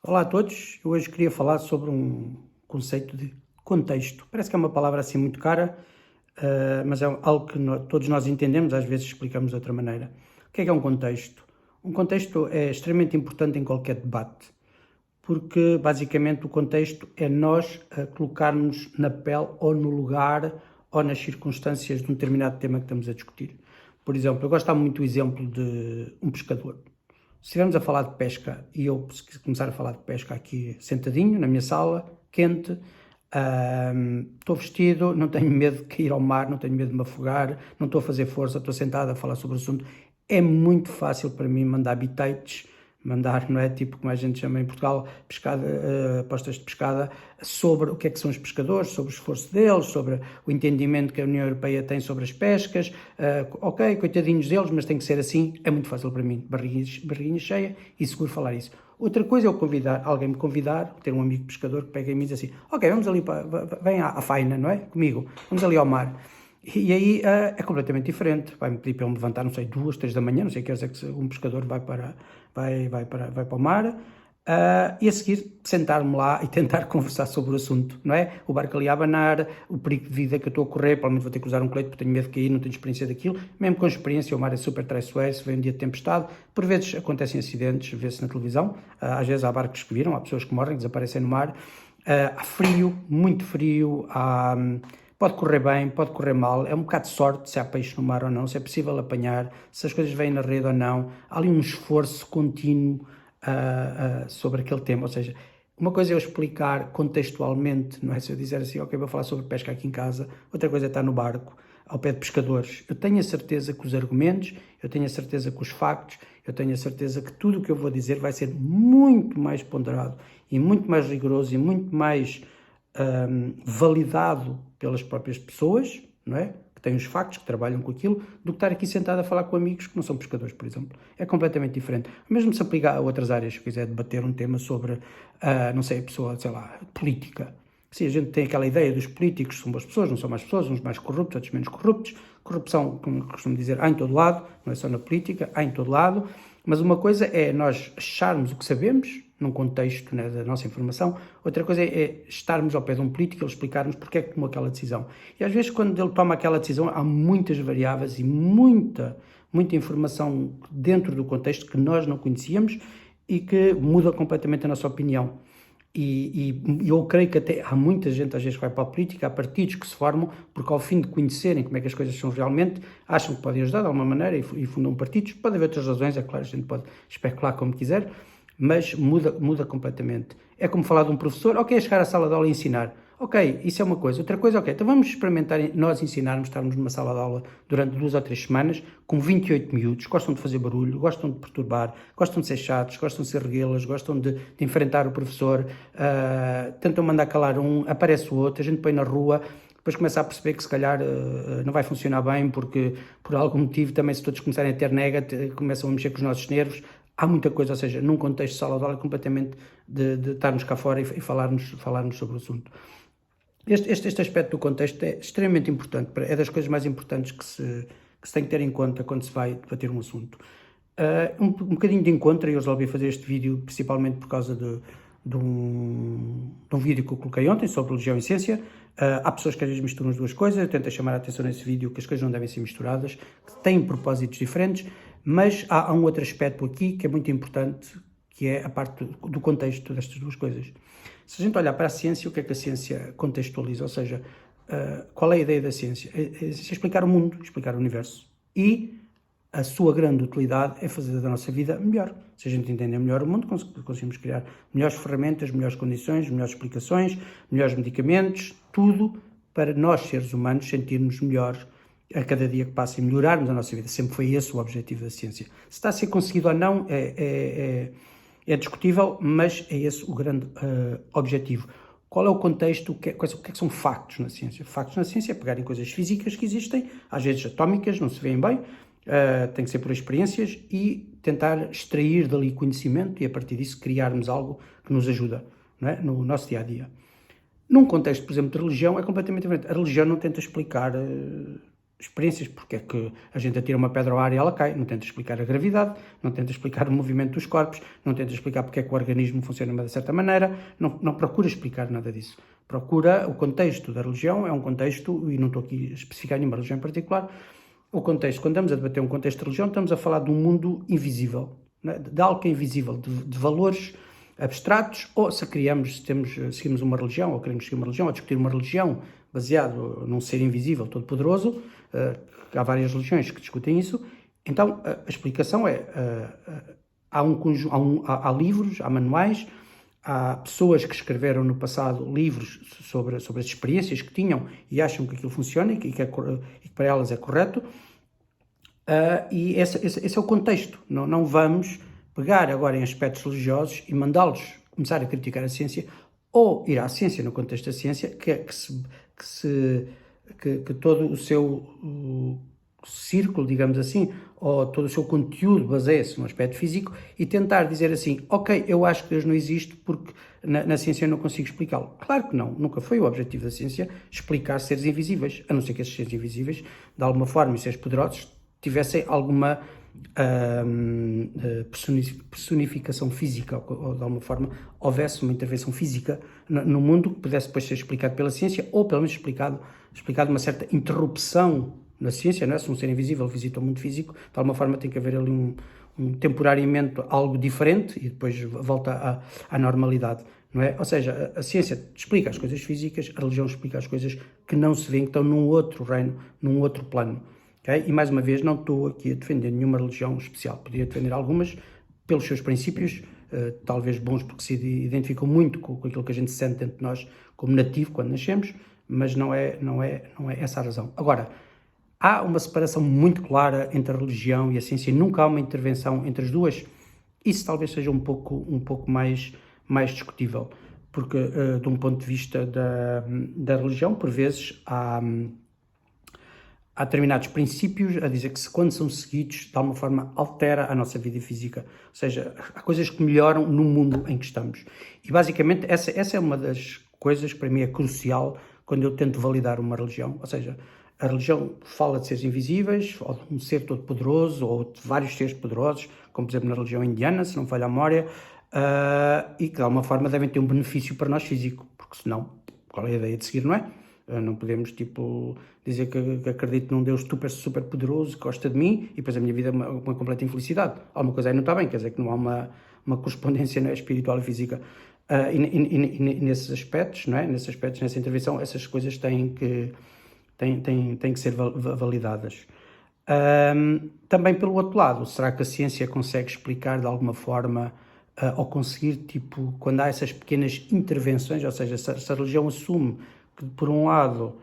Olá a todos, eu hoje queria falar sobre um conceito de contexto. Parece que é uma palavra assim muito cara, mas é algo que todos nós entendemos, às vezes explicamos de outra maneira. O que é um contexto? Um contexto é extremamente importante em qualquer debate, porque basicamente o contexto é nós colocarmos na pele ou no lugar ou nas circunstâncias de um determinado tema que estamos a discutir. Por exemplo, eu gosto muito do exemplo de um pescador. Se estivermos a falar de pesca e eu começar a falar de pesca aqui sentadinho na minha sala, quente, estou vestido, não tenho medo de cair ao mar, não tenho medo de me afogar, não estou a fazer força, estou sentado a falar sobre o assunto, é muito fácil para mim mandar bitites, mandar, não é, tipo como a gente chama em Portugal, pescada, apostas de pescada, sobre o que é que são os pescadores, sobre o esforço deles, sobre o entendimento que a União Europeia tem sobre as pescas, ok, coitadinhos deles, mas tem que ser assim, é muito fácil para mim, barriguinha cheia e seguro falar isso. Outra coisa é eu convidar, alguém me convidar, ter um amigo pescador que pega em mim e diz assim, ok, vamos ali, vem à faina, não é, comigo, vamos ali ao mar. E aí é completamente diferente. Vai-me pedir para eu me levantar, não sei, 2, 3 da manhã, não sei que horas é que um pescador vai para o mar, e a seguir sentar-me lá e tentar conversar sobre o assunto, não é? O barco ali a abanar, o perigo de vida que eu estou a correr, provavelmente vou ter que usar um colete porque tenho medo de cair, não tenho experiência daquilo. Mesmo com experiência, o mar é super traiçoeiro, se vem um dia de tempestade, por vezes acontecem acidentes, vê-se na televisão, às vezes há barcos que viram, há pessoas que morrem, desaparecem no mar, há frio, muito frio, pode correr bem, pode correr mal, é um bocado de sorte se há peixe no mar ou não, se é possível apanhar, se as coisas vêm na rede ou não, há ali um esforço contínuo sobre aquele tema, ou seja, uma coisa é eu explicar contextualmente, não é? Se eu dizer assim, ok, vou falar sobre pesca aqui em casa, outra coisa é estar no barco, ao pé de pescadores. Eu tenho a certeza que os argumentos, eu tenho a certeza que os factos, eu tenho a certeza que tudo o que eu vou dizer vai ser muito mais ponderado e muito mais rigoroso e muito mais validado pelas próprias pessoas, não é? Que têm os factos, que trabalham com aquilo, do que estar aqui sentado a falar com amigos que não são pescadores, por exemplo. É completamente diferente. Mesmo se aplicar a outras áreas, se quiser debater um tema sobre, não sei, a pessoa, sei lá, política. Sim, a gente tem aquela ideia dos políticos, são boas pessoas, não são más pessoas, uns mais corruptos, outros menos corruptos. Corrupção, como costumo dizer, há em todo lado, não é só na política, há em todo lado. Mas uma coisa é nós acharmos o que sabemos, num contexto, né, da nossa informação, outra coisa é estarmos ao pé de um político e ele explicar-nos porque é que tomou aquela decisão. E às vezes quando ele toma aquela decisão há muitas variáveis e muita informação dentro do contexto que nós não conhecíamos e que muda completamente a nossa opinião. E eu creio que até há muita gente, às vezes, que vai para a política, há partidos que se formam, porque ao fim de conhecerem como é que as coisas são realmente, acham que podem ajudar de alguma maneira e fundam partidos. Pode haver outras razões, é claro, a gente pode especular como quiser, mas muda completamente. É como falar de um professor, ok, é chegar à sala de aula e ensinar. Ok, isso é uma coisa. Outra coisa, ok, então vamos experimentar nós ensinarmos, estarmos numa sala de aula durante 2 ou 3 semanas, com 28 miúdos, gostam de fazer barulho, gostam de perturbar, gostam de ser chatos, gostam de ser reguelas, gostam de enfrentar o professor, tentam mandar calar um, aparece o outro, a gente põe na rua, depois começa a perceber que se calhar não vai funcionar bem, porque por algum motivo também se todos começarem a ter nega, começam a mexer com os nossos nervos. Há muita coisa, ou seja, num contexto de sala de aula completamente de estarmos cá fora e falarmos sobre o assunto. Este aspecto do contexto é extremamente importante, é das coisas mais importantes que se tem que ter em conta quando se vai debater um assunto. Um bocadinho de encontro, eu resolvi fazer este vídeo principalmente por causa de um vídeo que eu coloquei ontem sobre religião e ciência. Há pessoas que às vezes misturam as duas coisas, eu tento chamar a atenção nesse vídeo que as coisas não devem ser misturadas, que têm propósitos diferentes, mas há um outro aspecto aqui que é muito importante, que é a parte do contexto destas duas coisas. Se a gente olhar para a ciência, o que é que a ciência contextualiza? Ou seja, qual é a ideia da ciência? É explicar o mundo, explicar o universo. E a sua grande utilidade é fazer da nossa vida melhor. Se a gente entender melhor o mundo, conseguimos criar melhores ferramentas, melhores condições, melhores explicações, melhores medicamentos, tudo para nós, seres humanos, sentirmos melhores a cada dia que passa e melhorarmos a nossa vida. Sempre foi esse o objetivo da ciência. Se está a ser conseguido ou não é discutível, mas é esse o grande objetivo. Qual é o contexto, o que é que são factos na ciência? Factos na ciência é pegarem coisas físicas que existem, às vezes atómicas, não se veem bem, tem que ser por experiências e tentar extrair dali conhecimento e a partir disso criarmos algo que nos ajuda, não é? No nosso dia-a-dia. Num contexto, por exemplo, de religião, é completamente diferente. A religião não tenta explicar experiências, porque é que a gente atira uma pedra ao ar e ela cai, não tenta explicar a gravidade, não tenta explicar o movimento dos corpos, não tenta explicar porque é que o organismo funciona de uma certa maneira, não procura explicar nada disso. Procura o contexto da religião, é um contexto, e não estou aqui a especificar nenhuma religião em particular, o contexto, quando estamos a debater um contexto de religião, estamos a falar de um mundo invisível, né? De algo que é invisível, de valores abstratos, ou se seguimos uma religião, ou queremos seguir uma religião, ou discutir uma religião baseado num ser invisível, todo-poderoso, há várias religiões que discutem isso, então a explicação é, há livros, há manuais, há pessoas que escreveram no passado livros sobre as experiências que tinham e acham que aquilo funciona e que para elas é correto, e esse é o contexto. Não vamos pegar agora em aspectos religiosos e mandá-los começar a criticar a ciência ou ir à ciência no contexto da ciência, que todo o seu círculo, digamos assim, ou todo o seu conteúdo baseia-se no aspecto físico e tentar dizer assim, ok, eu acho que Deus não existe porque na ciência eu não consigo explicá-lo. Claro que não, nunca foi o objetivo da ciência explicar seres invisíveis, a não ser que esses seres invisíveis, de alguma forma, e seres poderosos, tivessem alguma personificação física, ou de alguma forma houvesse uma intervenção física no mundo que pudesse depois ser explicado pela ciência, ou pelo menos explicado uma certa interrupção na ciência, não é? Se um ser invisível visita o mundo físico, de alguma forma tem que haver ali temporariamente algo diferente e depois volta à normalidade, não é? Ou seja, a ciência explica as coisas físicas, a religião explica as coisas que não se veem, que estão num outro reino, num outro plano. Okay? E mais uma vez, não estou aqui a defender nenhuma religião especial, podia defender algumas pelos seus princípios, talvez bons porque se identificam muito com aquilo que a gente sente dentro de nós como nativo quando nascemos, mas não é essa a razão. Agora, há uma separação muito clara entre a religião e a ciência, nunca há uma intervenção entre as duas. Isso talvez seja um pouco mais discutível, porque de um ponto de vista da religião, por vezes há determinados princípios a dizer que quando são seguidos, de alguma forma altera a nossa vida física. Ou seja, há coisas que melhoram no mundo em que estamos. E basicamente essa é uma das coisas que para mim é crucial quando eu tento validar uma religião. Ou seja, a religião fala de seres invisíveis, ou de um ser todo-poderoso, ou de vários seres poderosos, como por exemplo na religião indiana, se não falha a memória, e que de alguma forma devem ter um benefício para nós físico, porque senão, qual é a ideia de seguir, não é? Não podemos, dizer que acredito num Deus super poderoso que gosta de mim e depois a minha vida é uma completa infelicidade. Alguma coisa aí não está bem, quer dizer que não há uma correspondência, não é, espiritual e física. E nesses aspectos, não é? Nessa intervenção, essas coisas têm que ser validadas. Também pelo outro lado, será que a ciência consegue explicar de alguma forma ou conseguir, quando há essas pequenas intervenções, ou seja, se a religião assume que, por um lado,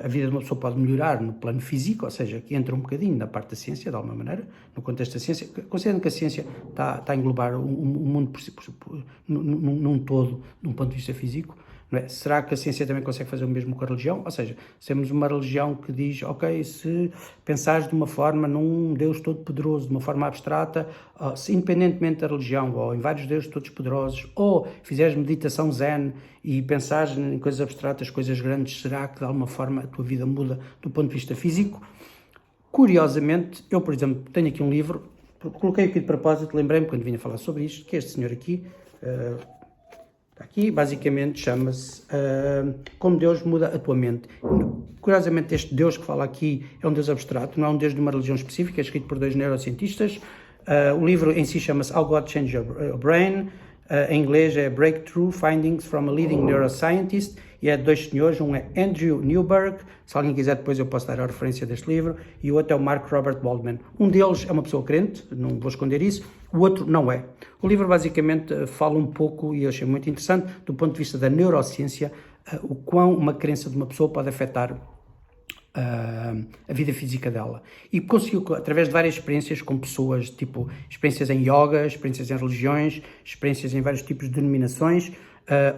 a vida de uma pessoa pode melhorar no plano físico, ou seja, que entra um bocadinho na parte da ciência, de alguma maneira, no contexto da ciência, considerando que a ciência está a englobar o mundo num todo, de um ponto de vista físico, não é? Será que a ciência também consegue fazer o mesmo com a religião? Ou seja, se temos uma religião que diz, ok, se pensares de uma forma num Deus todo-poderoso, de uma forma abstrata, se independentemente da religião, ou em vários deuses todos poderosos, ou fizeres meditação zen e pensares em coisas abstratas, coisas grandes, será que de alguma forma a tua vida muda do ponto de vista físico? Curiosamente, eu, por exemplo, tenho aqui um livro, coloquei aqui de propósito, lembrei-me quando vinha falar sobre isto, que este senhor aqui... Aqui, basicamente, chama-se Como Deus Muda a Tua Mente. Curiosamente, este Deus que fala aqui é um Deus abstrato, não é um Deus de uma religião específica, é escrito por 2 neurocientistas. O livro em si chama-se How God Changed Your Brain. Em inglês é Breakthrough Findings from a Leading Neuroscientist, e é de 2 senhores, um é Andrew Newberg, se alguém quiser depois eu posso dar a referência deste livro, e o outro é o Mark Robert Waldman. Um deles é uma pessoa crente, não vou esconder isso, o outro não é. O livro basicamente fala um pouco, e eu achei muito interessante, do ponto de vista da neurociência, o quão uma crença de uma pessoa pode afetar a vida física dela. E conseguiu, através de várias experiências com pessoas, experiências em yoga, experiências em religiões, experiências em vários tipos de denominações,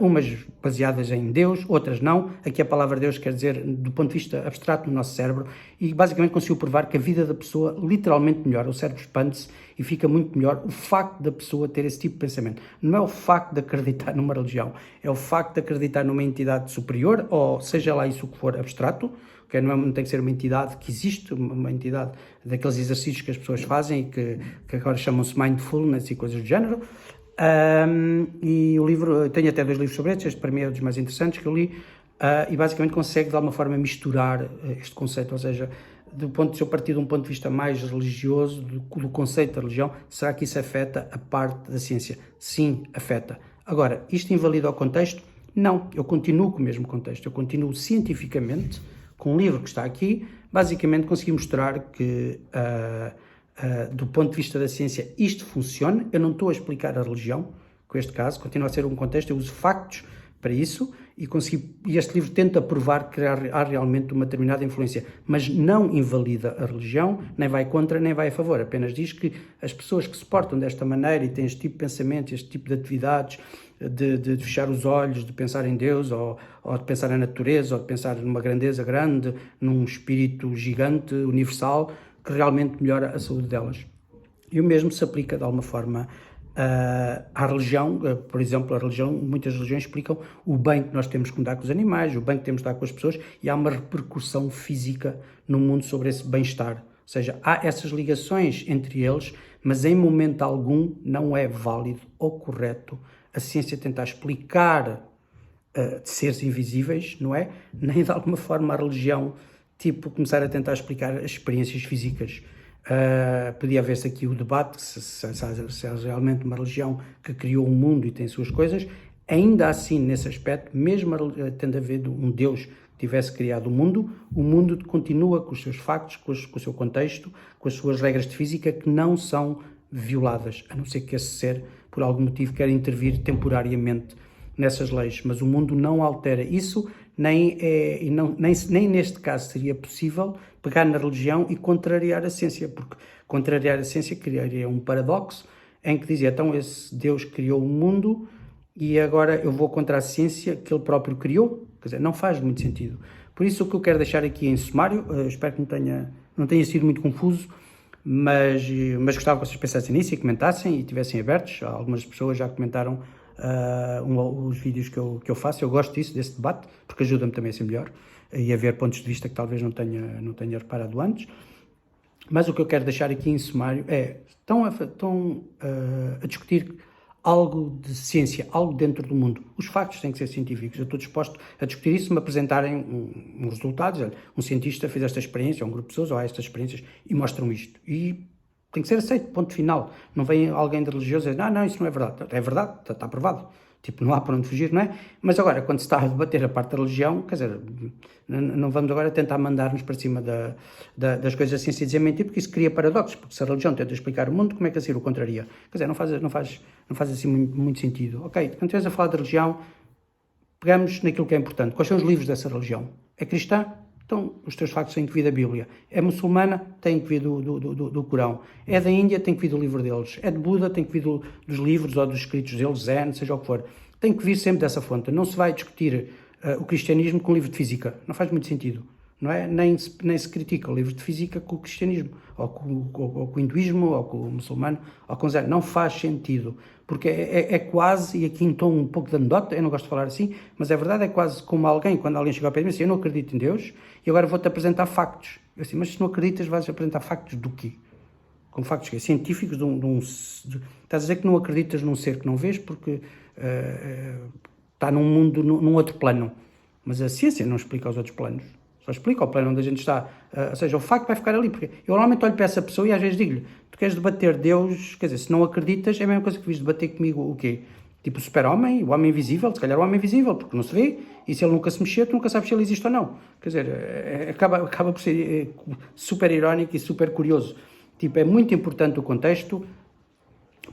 umas baseadas em Deus, outras não. Aqui a palavra Deus quer dizer do ponto de vista abstrato no nosso cérebro, e basicamente conseguiu provar que a vida da pessoa literalmente melhora, o cérebro expande-se e fica muito melhor. O facto da pessoa ter esse tipo de pensamento não é o facto de acreditar numa religião, é o facto de acreditar numa entidade superior, ou seja lá isso que for abstrato, porque não tem que ser uma entidade que existe, uma entidade daqueles exercícios que as pessoas fazem e que agora chamam-se mindfulness e coisas do género. E o livro, tenho até 2 livros sobre este para mim é um dos mais interessantes que eu li, e basicamente consegue de alguma forma misturar este conceito, ou seja, se eu partir de um ponto de vista mais religioso, do conceito da religião, será que isso afeta a parte da ciência? Sim, afeta. Agora, isto invalida o contexto? Não, eu continuo com o mesmo contexto, eu continuo cientificamente, com o livro que está aqui, basicamente consegui mostrar que, do ponto de vista da ciência, isto funciona. Eu não estou a explicar a religião, com este caso, continua a ser um contexto, eu uso factos para isso, e este livro tenta provar que há realmente uma determinada influência, mas não invalida a religião, nem vai contra, nem vai a favor, apenas diz que as pessoas que se portam desta maneira e têm este tipo de pensamentos, este tipo de atividades, de fechar os olhos, de pensar em Deus, ou de pensar na natureza, ou de pensar numa grandeza grande, num espírito gigante, universal, que realmente melhora a saúde delas. E o mesmo se aplica de alguma forma à religião. Por exemplo, muitas religiões explicam o bem que nós temos que dar com os animais, o bem que temos que dar com as pessoas, e há uma repercussão física no mundo sobre esse bem-estar. Ou seja, há essas ligações entre eles, mas em momento algum não é válido ou correto a ciência tentar explicar de seres invisíveis, não é? Nem de alguma forma a religião, começar a tentar explicar as experiências físicas. Podia haver-se aqui o debate se há realmente uma religião que criou o mundo e tem suas coisas. Ainda assim, nesse aspecto, mesmo tendo havido um Deus que tivesse criado o mundo continua com os seus factos, com o seu contexto, com as suas regras de física, que não são violadas, a não ser que esse ser, por algum motivo, quer intervir temporariamente nessas leis. Mas o mundo não altera isso, nem neste caso seria possível pegar na religião e contrariar a ciência, porque contrariar a ciência criaria um paradoxo em que dizia, então esse Deus criou o mundo e agora eu vou contra a ciência que ele próprio criou? Quer dizer, não faz muito sentido. Por isso o que eu quero deixar aqui em sumário, espero que não tenha sido muito confuso, mas gostava que vocês pensassem nisso e comentassem e estivessem abertos. Algumas pessoas já comentaram os vídeos que eu faço. Eu gosto desse debate, porque ajuda-me também a ser melhor e a ver pontos de vista que talvez não tenha reparado antes. Mas o que eu quero deixar aqui em sumário é, estão a discutir algo de ciência, algo dentro do mundo. Os factos têm que ser científicos. Eu estou disposto a discutir isso se me apresentarem uns resultados. Olha, um cientista fez esta experiência, um grupo de pessoas, ou há estas experiências, e mostram isto. E tem que ser aceito, ponto final. Não vem alguém de religioso dizer, não, isso não é verdade. É verdade, está provado. Não há para onde fugir, não é? Mas agora, quando se está a debater a parte da religião, quer dizer, não vamos agora tentar mandar-nos para cima das coisas da ciência e dizer mentira, porque isso cria paradoxos, porque se a religião tenta explicar o mundo, como é que a ciência o contraria? Quer dizer, não faz assim muito sentido. Ok, quando estiveres a falar de religião, pegamos naquilo que é importante. Quais são os livros dessa religião? É cristã? Então, os teus factos têm que vir da Bíblia. É muçulmana? Tem que vir do Corão. É da Índia? Tem que vir do livro deles. É de Buda? Tem que vir dos livros ou dos escritos deles, Zen, seja o que for. Tem que vir sempre dessa fonte. Não se vai discutir o cristianismo com o livro de física. Não faz muito sentido. Não é? Nem se critica o livro de física com o cristianismo, ou com o hinduísmo, ou com o muçulmano, ou com o Zen. Não faz sentido. Porque é quase, e aqui em tom um pouco de anedota, eu não gosto de falar assim, mas é verdade, é quase como quando alguém chega ao pé de mim e diz, eu não acredito em Deus, e agora vou-te apresentar factos. Eu assim, mas se não acreditas, vais apresentar factos do quê? Como factos que científicos estás a dizer que não acreditas num ser que não vês porque está num mundo, num outro plano. Mas a ciência não explica os outros planos. Só explica o plano onde a gente está. Ou seja, o facto vai ficar ali. Porque eu normalmente olho para essa pessoa e às vezes digo-lhe, tu queres debater Deus, quer dizer, se não acreditas, é a mesma coisa que vis debater comigo o quê? Tipo o super-homem, o homem invisível, se calhar o homem invisível, porque não se vê, e se ele nunca se mexer, tu nunca sabes se ele existe ou não. Quer dizer, acaba por ser super irónico e super curioso. É muito importante o contexto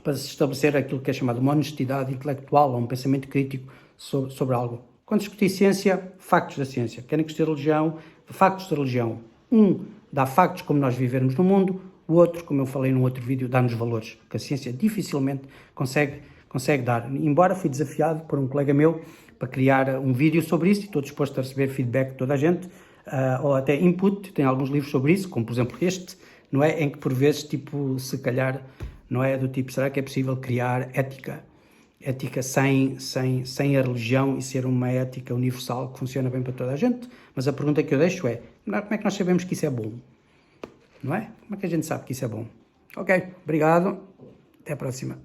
para se estabelecer aquilo que é chamado uma honestidade intelectual ou um pensamento crítico sobre algo. Quando discutir ciência, factos da ciência. Querem discutir religião, factos da religião. Um dá factos como nós vivemos no mundo, o outro, como eu falei num outro vídeo, dá-nos valores, que a ciência dificilmente consegue dar. Embora fui desafiado por um colega meu para criar um vídeo sobre isso, e estou disposto a receber feedback de toda a gente, ou até input. Tem alguns livros sobre isso, como por exemplo este, não é? Em que por vezes, se calhar, não é? Do tipo, será que é possível criar ética sem a religião e ser uma ética universal que funciona bem para toda a gente? Mas a pergunta que eu deixo é, Como é que nós sabemos que isso é bom? Não é? Como é que a gente sabe que isso é bom? Ok, obrigado. Até a próxima.